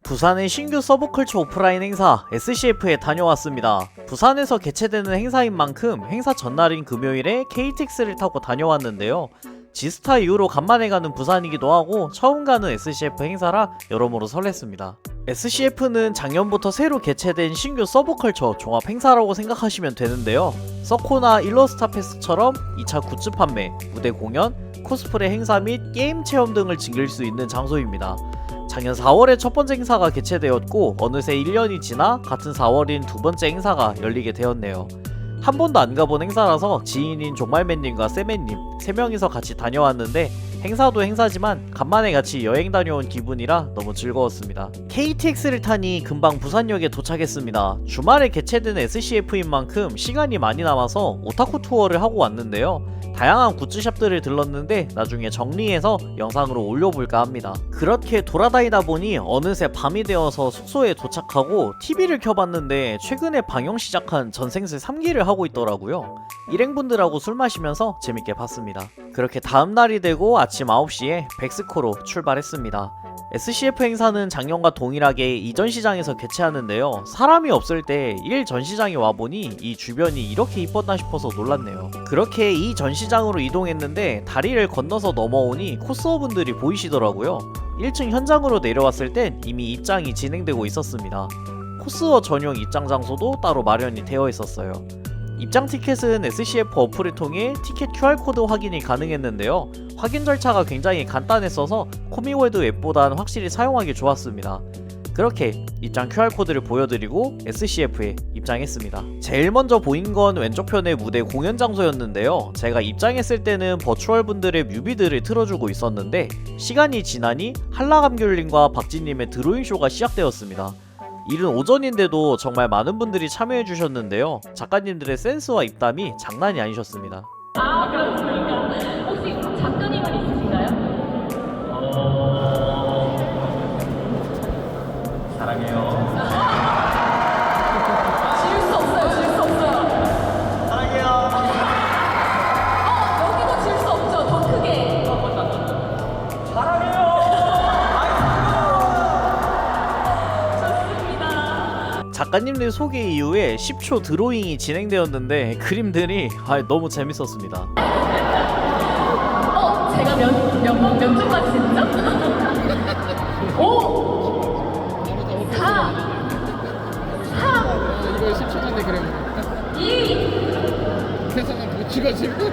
부산의 신규 서브컬처 오프라인 행사 SCF에 다녀왔습니다. 부산에서 개최되는 행사인 만큼 행사 전날인 금요일에 KTX를 타고 다녀왔는데요. 지스타 이후로 간만에 가는 부산이기도 하고 처음 가는 SCF 행사라 여러모로 설렜습니다. SCF는 작년부터 새로 개최된 신규 서브컬처 종합 행사라고 생각하시면 되는데요. 서코나 일러스타 페스처럼 2차 굿즈 판매, 무대 공연, 코스프레 행사 및 게임 체험 등을 즐길 수 있는 장소입니다. 작년 4월에 첫 번째 행사가 개최되었고 어느새 1년이 지나 같은 4월인 두 번째 행사가 열리게 되었네요. 한 번도 안 가본 행사라서 지인인 종말맨님과 세맨님 3명이서 같이 다녀왔는데 행사도 행사지만 간만에 같이 여행 다녀온 기분이라 너무 즐거웠습니다. KTX를 타니 금방 부산역에 도착했습니다. 주말에 개최된 SCF인 만큼 시간이 많이 남아서 오타쿠 투어를 하고 왔는데요. 다양한 굿즈샵들을 들렀는데 나중에 정리해서 영상으로 올려볼까 합니다. 그렇게 돌아다니다 보니 어느새 밤이 되어서 숙소에 도착하고 TV를 켜봤는데 최근에 방영 시작한 전생세 3기를 하고 있더라고요. 일행분들하고 술 마시면서 재밌게 봤습니다. 그렇게 다음날이 되고 아침 9시에 백스코로 출발했습니다. SCF 행사는 작년과 동일하게 이전 시장에서 개최하는데요. 사람이 없을 때 일 전시장에 와보니 이 주변이 이렇게 이뻤나 싶어서 놀랐네요. 그렇게 이 전시장으로 이동했는데 다리를 건너서 넘어오니 코스어분들이 보이시더라고요. 1층 현장으로 내려왔을 땐 이미 입장이 진행되고 있었습니다. 코스어 전용 입장 장소도 따로 마련이 되어 있었어요. 입장 티켓은 SCF 어플을 통해 티켓 QR코드 확인이 가능했는데요. 확인 절차가 굉장히 간단했어서 코미월드 앱보단 확실히 사용하기 좋았습니다. 그렇게 입장 QR코드를 보여드리고 SCF에 입장했습니다. 제일 먼저 보인 건 왼쪽편의 무대 공연 장소였는데요. 제가 입장했을 때는 버추얼 분들의 뮤비들을 틀어주고 있었는데 시간이 지나니 한라감귤님과 박진님의 드로잉쇼가 시작되었습니다. 이른 오전인데도 정말 많은 분들이 참여해주셨는데요. 작가님들의 센스와 입담이 장난이 아니셨습니다. 그렇습니까? 혹시 작가님은 있으신가요? 사랑해요. 지울 수 없어요, 지울 수 없어요. 사랑해요. 여기도 지울 수 없죠, 더 크게. 사랑해요. 좋습니다. 작가님들 소개 이후에 10초 드로잉이 진행되었는데 그림들이 너무 재밌었습니다. 제가 몇 초까지 했죠? 5, 4, 3, 이거 10초 전에 그래. 2, 계산은 못 찍어지고. 1.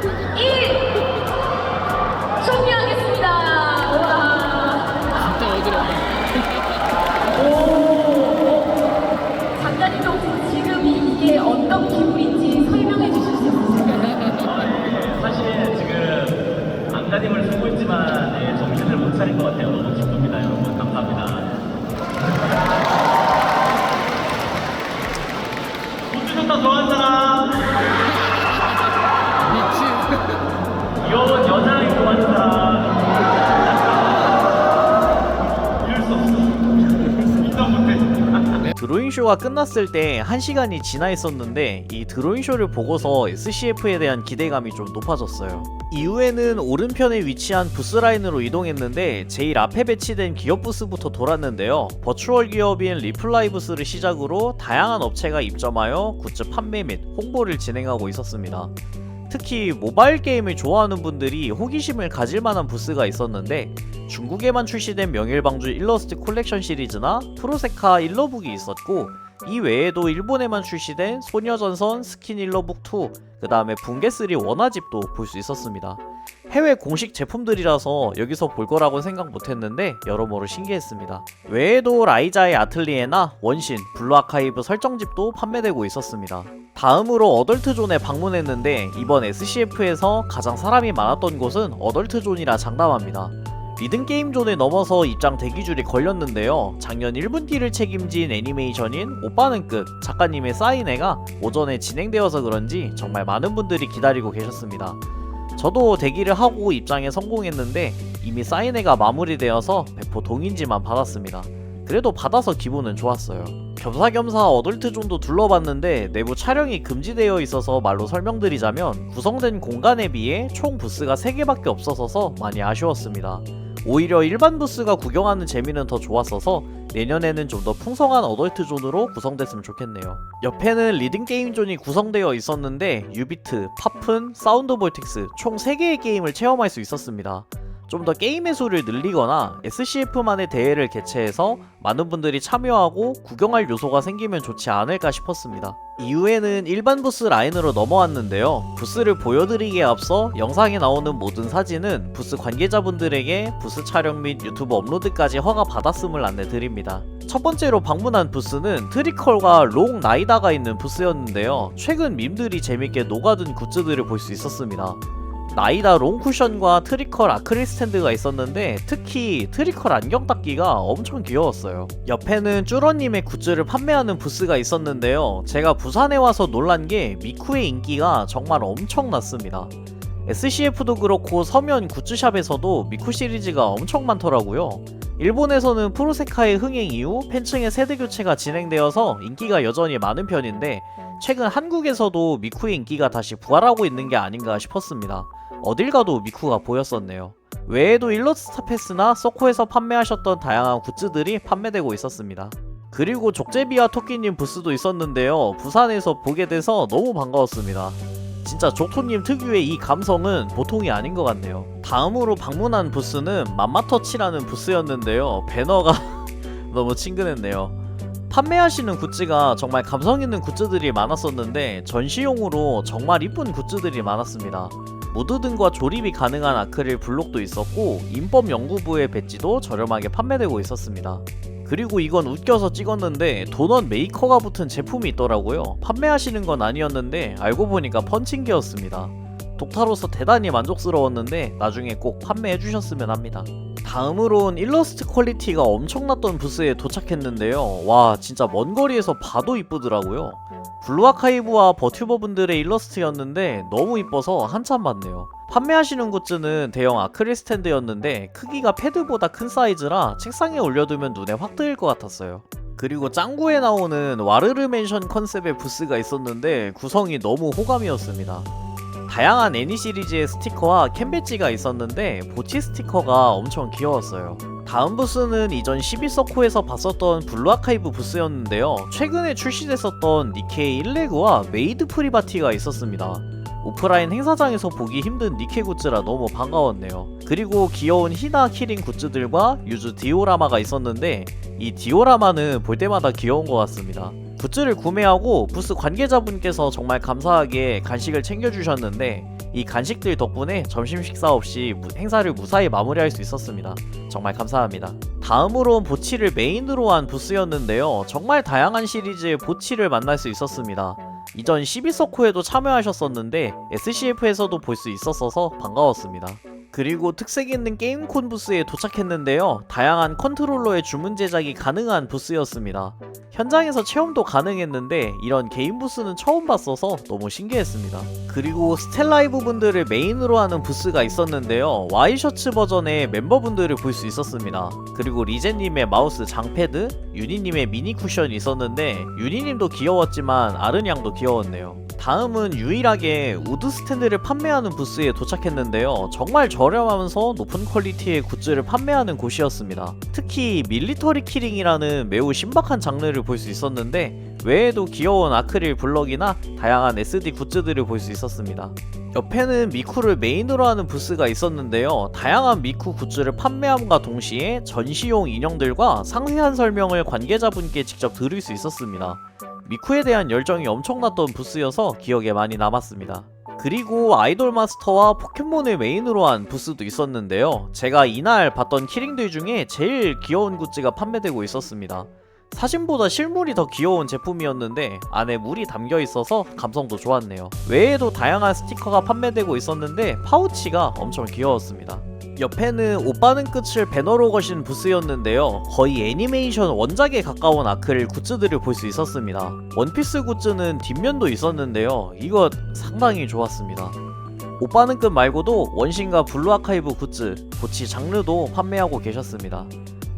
종료하겠습니다. 와. 진짜 어지럽다. 작가님도 혹시 지금 이게 어떤 기분인지 설명해 주실 수 있으세요? 사실 지금 안가님을 쓰고 있지만 정신을 못 차릴 것 같아요. 너무 기쁩니다, 여러분. 감사합니다. 우주 좋다 좋아하는 사람, 미친. 귀여운 여자를 좋아하는 사람. 이럴 수 없어. 인정 못해. 드로잉쇼가 끝났을 때 1시간이 지나 있었는데 이 드로잉쇼를 보고서 SCF에 대한 기대감이 좀 높아졌어요. 이후에는 오른편에 위치한 부스 라인으로 이동했는데 제일 앞에 배치된 기업 부스부터 돌았는데요. 버추얼 기업인 리플라이 부스를 시작으로 다양한 업체가 입점하여 굿즈 판매 및 홍보를 진행하고 있었습니다. 특히 모바일 게임을 좋아하는 분들이 호기심을 가질 만한 부스가 있었는데 중국에만 출시된 명일방주 일러스트 콜렉션 시리즈나 프로세카 일러북이 있었고 이 외에도 일본에만 출시된 소녀전선 스킨 일러북2 그 다음에 붕괴3 원화집도 볼 수 있었습니다. 해외 공식 제품들이라서 여기서 볼 거라고 생각 못했는데 여러모로 신기했습니다. 외에도 라이자의 아틀리에나 원신, 블루아카이브 설정집도 판매되고 있었습니다. 다음으로 어덜트존에 방문했는데 이번 SCF에서 가장 사람이 많았던 곳은 어덜트존이라 장담합니다. 리듬게임존을 넘어서 입장 대기줄이 걸렸는데요. 작년 1분기를 책임진 애니메이션인 오빠는 끝 작가님의 사인회가 오전에 진행되어서 그런지 정말 많은 분들이 기다리고 계셨습니다. 저도 대기를 하고 입장에 성공했는데 이미 사인회가 마무리되어서 배포 동인지만 받았습니다. 그래도 받아서 기분은 좋았어요. 겸사겸사 어덜트존도 둘러봤는데 내부 촬영이 금지되어 있어서 말로 설명드리자면 구성된 공간에 비해 총 부스가 3개밖에 없어서 많이 아쉬웠습니다. 오히려 일반 부스가 구경하는 재미는 더 좋았어서 내년에는 좀 더 풍성한 어덜트 존으로 구성됐으면 좋겠네요. 옆에는 리딩 게임 존이 구성되어 있었는데 유비트, 파픈, 사운드 볼틱스 총 3개의 게임을 체험할 수 있었습니다. 좀 더 게임의 수를 늘리거나 SCF만의 대회를 개최해서 많은 분들이 참여하고 구경할 요소가 생기면 좋지 않을까 싶었습니다. 이후에는 일반 부스 라인으로 넘어왔는데요. 부스를 보여드리기에 앞서 영상에 나오는 모든 사진은 부스 관계자분들에게 부스 촬영 및 유튜브 업로드까지 허가 받았음을 안내드립니다. 첫 번째로 방문한 부스는 트리컬과 롱 나이다가 있는 부스였는데요. 최근 밈들이 재밌게 녹아든 굿즈들을 볼 수 있었습니다. 나이다 롱 쿠션과 트리컬 아크릴 스탠드가 있었는데 특히 트리컬 안경 닦기가 엄청 귀여웠어요. 옆에는 쭈러님의 굿즈를 판매하는 부스가 있었는데요. 제가 부산에 와서 놀란 게 미쿠의 인기가 정말 엄청났습니다. SCF도 그렇고 서면 굿즈샵에서도 미쿠 시리즈가 엄청 많더라고요. 일본에서는 프로세카의 흥행 이후 팬층의 세대 교체가 진행되어서 인기가 여전히 많은 편인데 최근 한국에서도 미쿠의 인기가 다시 부활하고 있는 게 아닌가 싶었습니다. 어딜 가도 미쿠가 보였었네요. 외에도 일러스트 패스나 서코에서 판매하셨던 다양한 굿즈들이 판매되고 있었습니다. 그리고 족제비와 토끼님 부스도 있었는데요. 부산에서 보게 돼서 너무 반가웠습니다. 진짜 족토님 특유의 이 감성은 보통이 아닌 것 같네요. 다음으로 방문한 부스는 맘마터치라는 부스였는데요. 배너가 너무 친근했네요. 판매하시는 굿즈가 정말 감성 있는 굿즈들이 많았었는데 전시용으로 정말 이쁜 굿즈들이 많았습니다. 무드 등과 조립이 가능한 아크릴 블록도 있었고 인법 연구부의 배지도 저렴하게 판매되고 있었습니다. 그리고 이건 웃겨서 찍었는데 도넛 메이커가 붙은 제품이 있더라고요. 판매하시는 건 아니었는데 알고 보니까 펀칭기였습니다. 독타로서 대단히 만족스러웠는데 나중에 꼭 판매해 주셨으면 합니다. 다음으론 일러스트 퀄리티가 엄청났던 부스에 도착했는데요. 와 진짜 먼 거리에서 봐도 이쁘더라고요. 블루아카이브와 버튜버 분들의 일러스트였는데 너무 이뻐서 한참 봤네요. 판매하시는 굿즈는 대형 아크릴 스탠드였는데 크기가 패드보다 큰 사이즈라 책상에 올려두면 눈에 확 뜰 것 같았어요. 그리고 짱구에 나오는 와르르 맨션 컨셉의 부스가 있었는데 구성이 너무 호감이었습니다. 다양한 애니 시리즈의 스티커와 캔 배지가 있었는데 보치 스티커가 엄청 귀여웠어요. 다음 부스는 이전 12서코에서 봤었던 블루아카이브 부스였는데요. 최근에 출시됐었던 니케이 1레그와 메이드 프리바티가 있었습니다. 오프라인 행사장에서 보기 힘든 니케 굿즈라 너무 반가웠네요. 그리고 귀여운 히나 키링 굿즈들과 유즈 디오라마가 있었는데 이 디오라마는 볼 때마다 귀여운 것 같습니다. 굿즈를 구매하고 부스 관계자분께서 정말 감사하게 간식을 챙겨주셨는데 이 간식들 덕분에 점심 식사 없이 행사를 무사히 마무리할 수 있었습니다. 정말 감사합니다. 다음으론 보치를 메인으로 한 부스였는데요. 정말 다양한 시리즈의 보치를 만날 수 있었습니다. 이전 12서코에도 참여하셨었는데 SCF에서도 볼 수 있었어서 반가웠습니다. 그리고 특색 있는 게임콘 부스에 도착했는데요. 다양한 컨트롤러의 주문 제작이 가능한 부스였습니다. 현장에서 체험도 가능했는데 이런 개인 부스는 처음 봤어서 너무 신기했습니다. 그리고 스텔라이브 분들을 메인으로 하는 부스가 있었는데요. 와이셔츠 버전의 멤버분들을 볼 수 있었습니다. 그리고 리제님의 마우스 장패드, 유니님의 미니 쿠션이 있었는데 유니님도 귀여웠지만 아르냥도 귀여웠네요. 다음은 유일하게 우드 스탠드를 판매하는 부스에 도착했는데요. 정말 저렴하면서 높은 퀄리티의 굿즈를 판매하는 곳이었습니다. 특히 밀리터리 키링이라는 매우 신박한 장르를 볼 수 있었는데 외에도 귀여운 아크릴 블럭이나 다양한 SD 굿즈들을 볼 수 있었습니다. 옆에는 미쿠를 메인으로 하는 부스가 있었는데요. 다양한 미쿠 굿즈를 판매함과 동시에 전시용 인형들과 상세한 설명을 관계자분께 직접 들을 수 있었습니다. 미쿠에 대한 열정이 엄청났던 부스여서 기억에 많이 남았습니다. 그리고 아이돌 마스터와 포켓몬을 메인으로 한 부스도 있었는데요. 제가 이날 봤던 키링들 중에 제일 귀여운 굿즈가 판매되고 있었습니다. 사진보다 실물이 더 귀여운 제품이었는데 안에 물이 담겨 있어서 감성도 좋았네요. 외에도 다양한 스티커가 판매되고 있었는데 파우치가 엄청 귀여웠습니다. 옆에는 오빠는 끝을 배너로 거신 부스였는데요. 거의 애니메이션 원작에 가까운 아크릴 굿즈들을 볼 수 있었습니다. 원피스 굿즈는 뒷면도 있었는데요. 이거 상당히 좋았습니다. 오빠는 끝 말고도 원신과 블루아카이브 굿즈, 보치 장르도 판매하고 계셨습니다.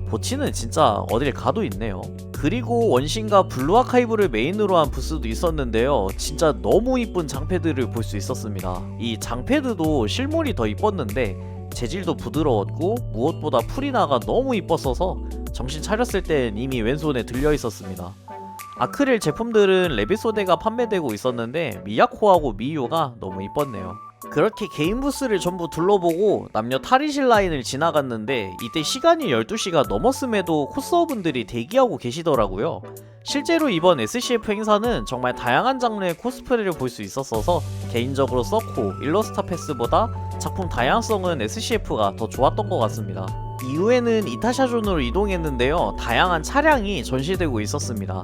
보치는 진짜 어딜 가도 있네요. 그리고 원신과 블루아카이브를 메인으로 한 부스도 있었는데요. 진짜 너무 이쁜 장패드를 볼 수 있었습니다. 이 장패드도 실물이 더 이뻤는데 재질도 부드러웠고 무엇보다 프리나가 너무 이뻤어서 정신 차렸을 땐 이미 왼손에 들려 있었습니다. 아크릴 제품들은 레비소데가 판매되고 있었는데 미야코하고 미유가 너무 이뻤네요. 그렇게 개인 부스를 전부 둘러보고 남녀 탈의실 라인을 지나갔는데 이때 시간이 12시가 넘었음에도 코스어분들이 대기하고 계시더라고요. 실제로 이번 SCF 행사는 정말 다양한 장르의 코스프레를 볼 수 있었어서 개인적으로 서코, 일러스타 패스보다 작품 다양성은 SCF가 더 좋았던 것 같습니다. 이후에는 이타샤존으로 이동했는데요. 다양한 차량이 전시되고 있었습니다.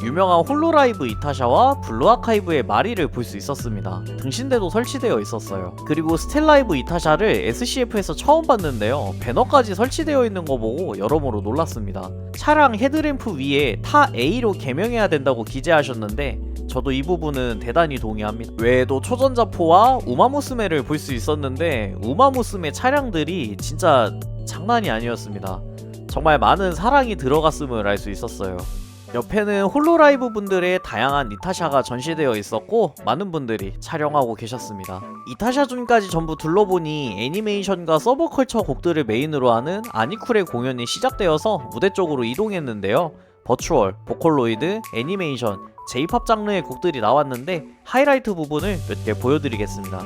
유명한 홀로라이브 이타샤와 블루아카이브의 마리를 볼 수 있었습니다. 등신대도 설치되어 있었어요. 그리고 스텔라이브 이타샤를 SCF에서 처음 봤는데요. 배너까지 설치되어 있는 거 보고 여러모로 놀랐습니다. 차량 헤드램프 위에 타 A로 개명해야 된다고 기재하셨는데 저도 이 부분은 대단히 동의합니다. 외에도 초전자포와 우마무스메를 볼 수 있었는데 우마무스메 차량들이 진짜 장난이 아니었습니다. 정말 많은 사랑이 들어갔음을 알 수 있었어요. 옆에는 홀로라이브 분들의 다양한 이타샤가 전시되어 있었고 많은 분들이 촬영하고 계셨습니다. 이타샤존까지 전부 둘러보니 애니메이션과 서브컬처 곡들을 메인으로 하는 아니쿨의 공연이 시작되어서 무대 쪽으로 이동했는데요. 버추얼, 보컬로이드, 애니메이션, J-팝 장르의 곡들이 나왔는데 하이라이트 부분을 몇 개 보여드리겠습니다.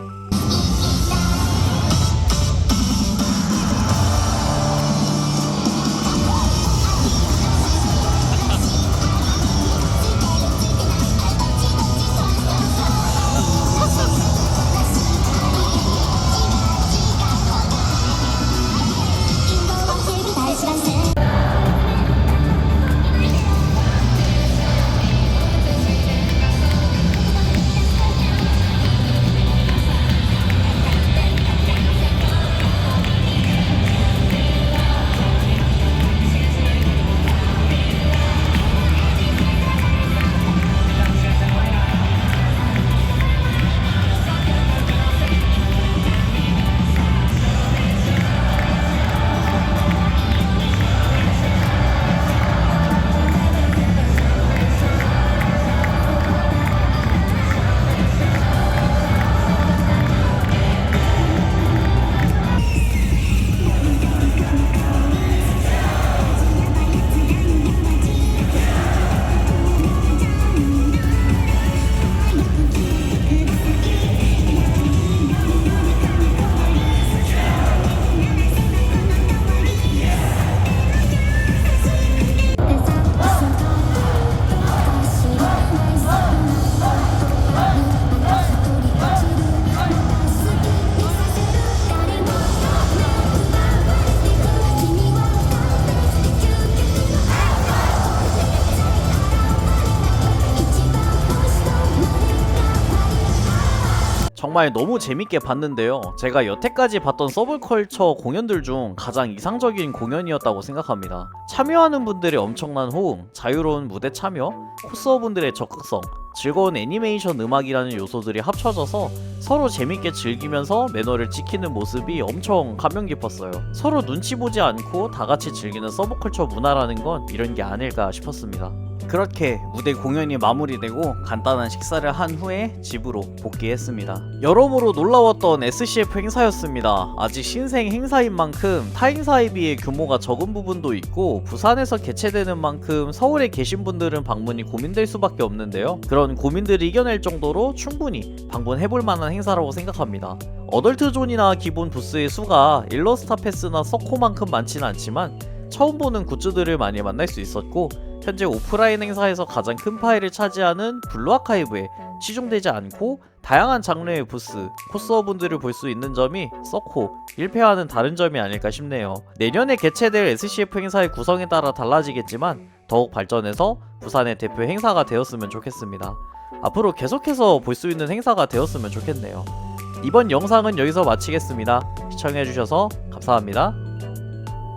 정말 너무 재밌게 봤는데요. 제가 여태까지 봤던 서브컬처 공연들 중 가장 이상적인 공연이었다고 생각합니다. 참여하는 분들의 엄청난 호응, 자유로운 무대 참여, 코스어분들의 적극성, 즐거운 애니메이션 음악이라는 요소들이 합쳐져서 서로 재밌게 즐기면서 매너를 지키는 모습이 엄청 감명 깊었어요. 서로 눈치 보지 않고 다같이 즐기는 서브컬처 문화라는 건 이런 게 아닐까 싶었습니다. 그렇게 무대 공연이 마무리되고 간단한 식사를 한 후에 집으로 복귀했습니다. 여러모로 놀라웠던 SCF 행사였습니다. 아직 신생 행사인 만큼 타 행사에 비해 규모가 적은 부분도 있고 부산에서 개최되는 만큼 서울에 계신 분들은 방문이 고민될 수밖에 없는데요. 그런 고민들을 이겨낼 정도로 충분히 방문해볼 만한 행사라고 생각합니다. 어덜트존이나 기본 부스의 수가 일러스타 패스나 서코만큼 많지는 않지만 처음 보는 굿즈들을 많이 만날 수 있었고 현재 오프라인 행사에서 가장 큰 파일을 차지하는 블루아카이브에 치중되지 않고 다양한 장르의 부스, 코스어분들을 볼 수 있는 점이 서코 1패와는 다른 점이 아닐까 싶네요. 내년에 개최될 SCF 행사의 구성에 따라 달라지겠지만 더욱 발전해서 부산의 대표 행사가 되었으면 좋겠습니다. 앞으로 계속해서 볼 수 있는 행사가 되었으면 좋겠네요. 이번 영상은 여기서 마치겠습니다. 시청해주셔서 감사합니다.